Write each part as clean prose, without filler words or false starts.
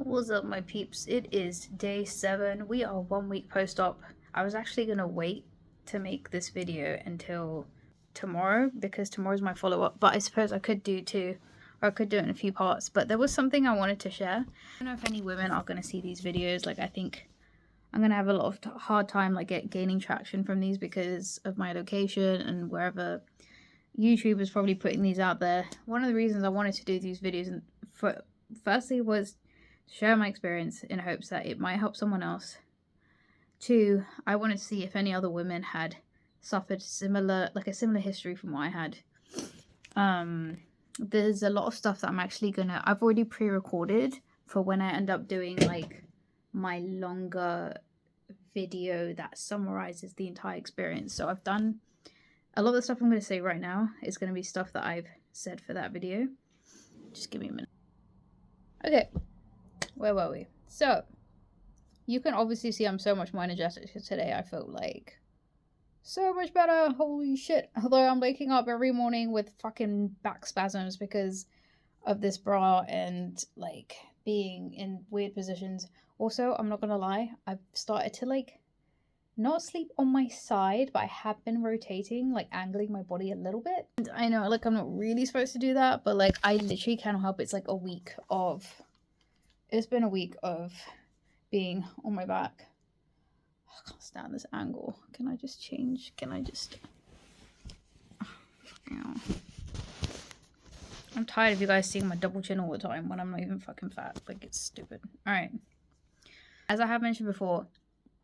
What's up, my peeps? It is day 7. We are 1 week post-op. I was actually gonna wait to make this video until tomorrow because tomorrow's my follow-up, but I suppose I could do two, or I could do it in a few parts. But there was something I wanted to share. I don't know if any women are gonna see these videos. Like, I think I'm gonna have a lot of hard time gaining traction from these because of my location and wherever YouTube is probably putting these out there. One of the reasons I wanted to do these videos, firstly, was share my experience in hopes that it might help someone else. 2, I wanted to see if any other women had suffered similar history from what I had. There's a lot of stuff that I've already pre-recorded for when I end up doing like my longer video that summarizes the entire experience. So I've done a lot of the stuff I'm going to say right now is going to be stuff that I've said for that video. Just give me a minute. Okay, where were we? So, you can obviously see I'm so much more energetic today. I feel like so much better. Holy shit. Although I'm waking up every morning with fucking back spasms because of this bra and like being in weird positions. Also, I'm not gonna lie, I've started to not sleep on my side, but I have been rotating, angling my body a little bit. And I know I'm not really supposed to do that, but I literally can't help it. It's it's been a week of being on my back. I can't stand this angle. Can I just change? I'm tired of you guys seeing my double chin all the time when I'm not even fucking fat. It's stupid. Alright. As I have mentioned before,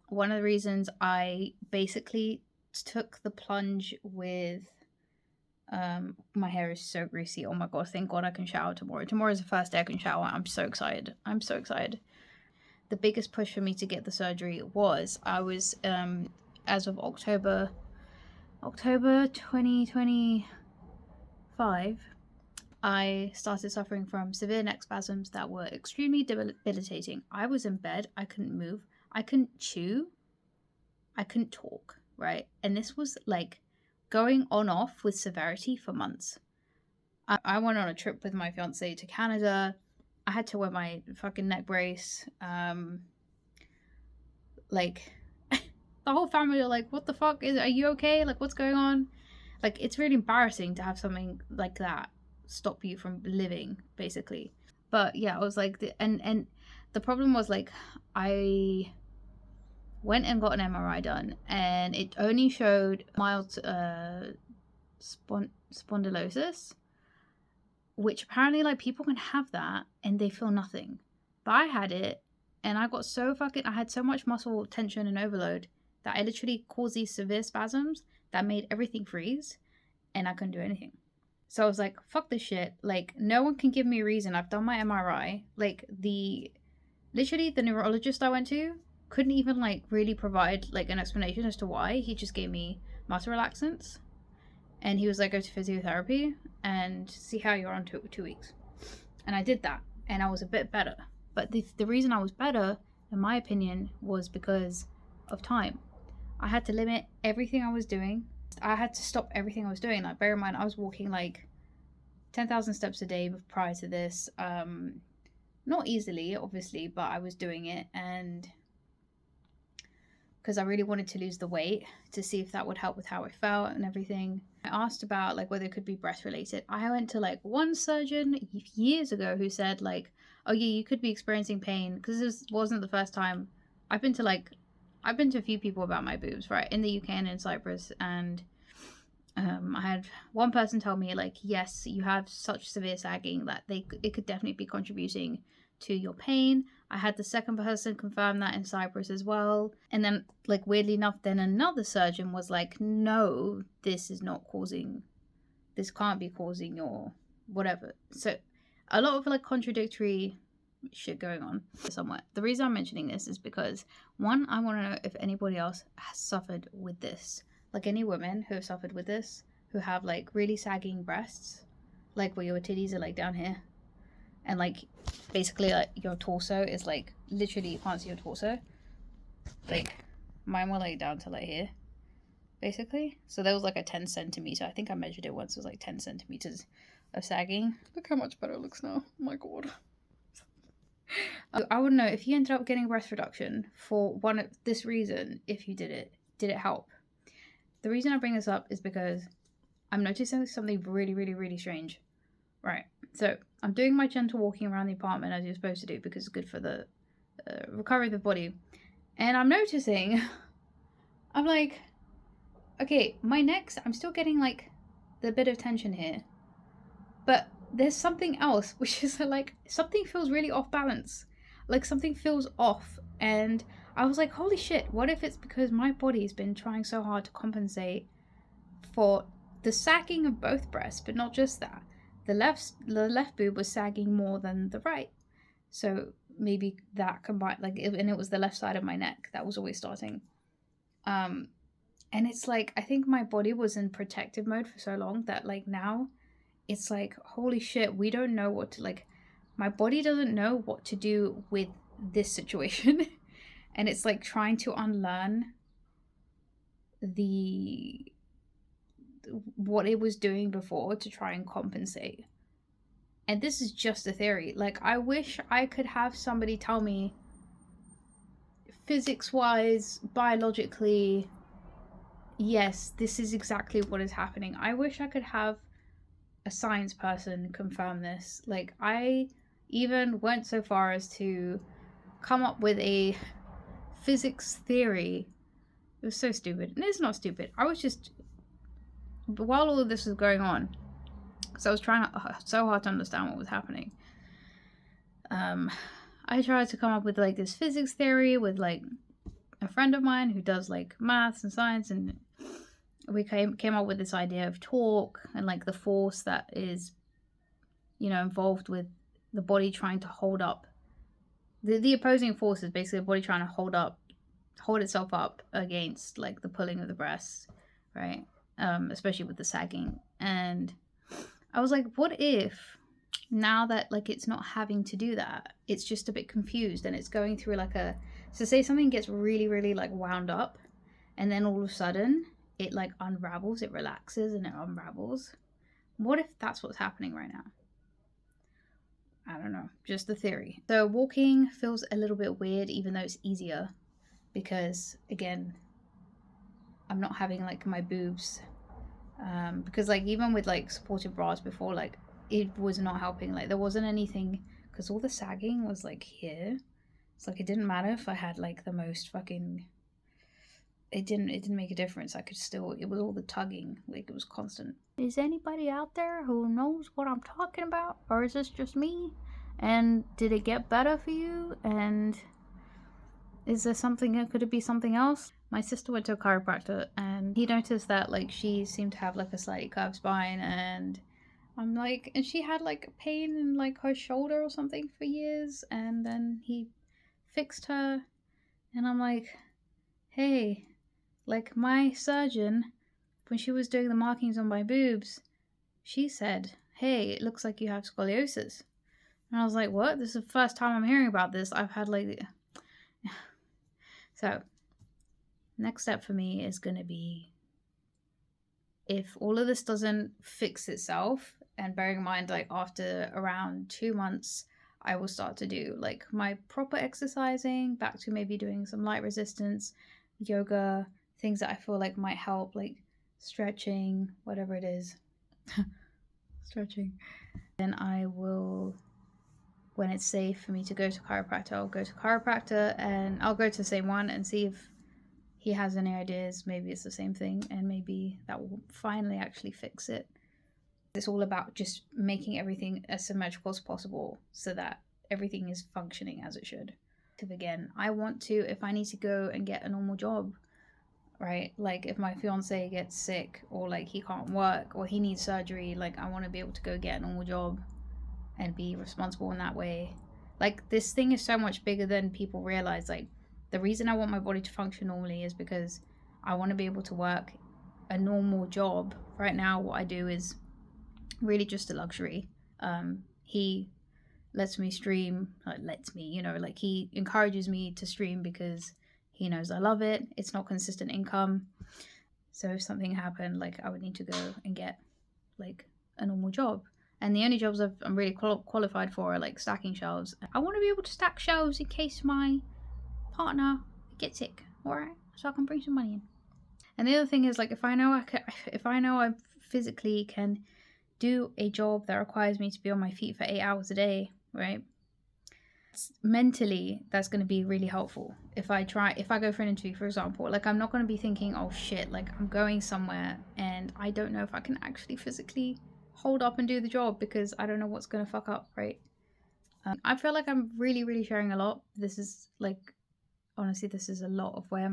one of the reasons I basically took the plunge with my hair is so greasy. Oh my god, thank god I can shower tomorrow. Tomorrow is the first day I can shower. I'm so excited. The biggest push for me to get the surgery was I was as of October 2025, I started suffering from severe neck spasms that were extremely debilitating. I was in bed, I couldn't move, I couldn't chew, I couldn't talk, right? And this was going on off with severity for months. I went on a trip with my fiance to Canada. I had to wear my fucking neck brace. The whole family were like, what the fuck? Are you okay? What's going on? It's really embarrassing to have something like that stop you from living, basically. But yeah, I was and the problem was I went and got an MRI done, and it only showed mild spondylosis, which apparently people can have that and they feel nothing. But I had it, and I got I had so much muscle tension and overload that I literally caused these severe spasms that made everything freeze, and I couldn't do anything. So I was like, fuck this shit. No one can give me a reason. I've done my MRI. The neurologist I went to couldn't even really provide an explanation as to why. He just gave me muscle relaxants, and he was like, go to physiotherapy and see how you're on 2 weeks. And I did that, and I was a bit better. But the reason I was better, in my opinion, was because of time. I had to limit everything I was doing. I had to stop everything I was doing. Bear in mind, I was walking 10,000 steps a day prior to this. Not easily, obviously, but I was doing it, and because I really wanted to lose the weight to see if that would help with how I felt and everything. I asked about whether it could be breast related. I went to one surgeon years ago who said oh yeah, you could be experiencing pain, because this wasn't the first time. I've been to a few people about my boobs, right, in the UK and in Cyprus, and I had one person tell me yes, you have such severe sagging that it could definitely be contributing to your pain. I had the second person confirm that in Cyprus as well. And then weirdly enough, then another surgeon was no, this can't be causing your whatever. So a lot of contradictory shit going on somewhere. The reason I'm mentioning this is because, one, I want to know if anybody else has suffered with this. Any women who have suffered with this, who have really sagging breasts, where your titties are down here, and basically your torso is literally you can't see your torso. Mine were down to here, basically. So there was a 10 centimeter. I think I measured it once. It was 10 centimeters of sagging. Look how much better it looks now. Oh my god. I would know if you ended up getting breast reduction for this reason. If you did it help? The reason I bring this up is because I'm noticing something really, really, really strange. Right. So I'm doing my gentle walking around the apartment as you're supposed to do because it's good for the recovery of the body. And I'm noticing, I'm like, okay, my neck, I'm still getting like the bit of tension here. But there's something else, which is like something feels really off balance. Like something feels off. And I was like, holy shit, what if it's because my body's been trying so hard to compensate for the sagging of both breasts, but not just that. The left boob was sagging more than the right. So maybe that combined, and it was the left side of my neck that was always starting. And it's like, I think my body was in protective mode for so long that like now it's like, holy shit, we don't know what to, like, my body doesn't know what to do with this situation. And it's like trying to unlearn what it was doing before to try and compensate. And this is just a theory. Like, I wish I could have somebody tell me physics-wise, biologically, yes, this is exactly what is happening. I wish I could have a science person confirm this. Like, I even went so far as to come up with a physics theory. It was so stupid. And it's not stupid. I was just, while all of this was going on, because I was trying so hard to understand what was happening, I tried to come up with like this physics theory with like a friend of mine who does like maths and science, and we came up with this idea of torque and like the force that is, you know, involved with the body trying to hold up. The opposing force is basically the body trying to hold itself up against like the pulling of the breasts, right? Especially with the sagging. And I was like, what if now that like it's not having to do that, it's just a bit confused and it's going through like so say something gets really, really like wound up, and then all of a sudden it like unravels, it relaxes and it unravels. What if that's what's happening right now? I don't know, just the theory. So walking feels a little bit weird, even though it's easier, because again, I'm not having like my boobs, because like even with like supportive bras before, like it was not helping. Like there wasn't anything, because all the sagging was like here. It's like it didn't matter if I had like the most fucking, it didn't make a difference. I could still, it was all the tugging, like it was constant. Is anybody out there who knows what I'm talking about, or is this just me? And did it get better for you? And is there something, could it be something else? My sister went to a chiropractor and he noticed that like she seemed to have like a slightly curved spine, and I'm like, and she had like pain in like her shoulder or something for years, and then he fixed her, and I'm like, hey, like my surgeon, when she was doing the markings on my boobs, she said, hey, it looks like you have scoliosis. And I was like, what? This is the first time I'm hearing about this. I've had like, so next step for me is going to be, if all of this doesn't fix itself, and bearing in mind like after around 2 months I will start to do like my proper exercising, back to maybe doing some light resistance, yoga, things that I feel like might help, like stretching, whatever it is. Stretching. Then I will, when it's safe for me to go to chiropractor, I'll go to chiropractor, and I'll go to the same one and see if he has any ideas. Maybe it's the same thing, and maybe that will finally actually fix it. It's all about just making everything as symmetrical as possible so that everything is functioning as it should. Again, I want to, if I need to go and get a normal job, right? Like if my fiance gets sick, or like he can't work, or he needs surgery, like I want to be able to go get a normal job and be responsible in that way. Like this thing is so much bigger than people realize. Like the reason I want my body to function normally is because I want to be able to work a normal job. Right now what I do is really just a luxury. He lets me stream, like he encourages me to stream because he knows I love it. It's not consistent income, so if something happened, like I would need to go and get like a normal job. And the only jobs I'm really qualified for are like stacking shelves. I want to be able to stack shelves in case my partner gets sick, alright? So I can bring some money in. And the other thing is, like, if I know I physically can do a job that requires me to be on my feet for 8 hours a day, right? Mentally, that's going to be really helpful. If I go for an interview, for example, like, I'm not going to be thinking, oh shit, like, I'm going somewhere and I don't know if I can actually physically hold up and do the job because I don't know what's going to fuck up, right? I feel like I'm really, really sharing a lot. This is like, honestly, this is a lot of where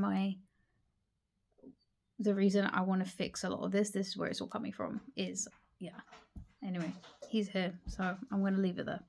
the reason I want to fix a lot of this is where it's all coming from is, yeah. Anyway, he's here, so I'm going to leave it there.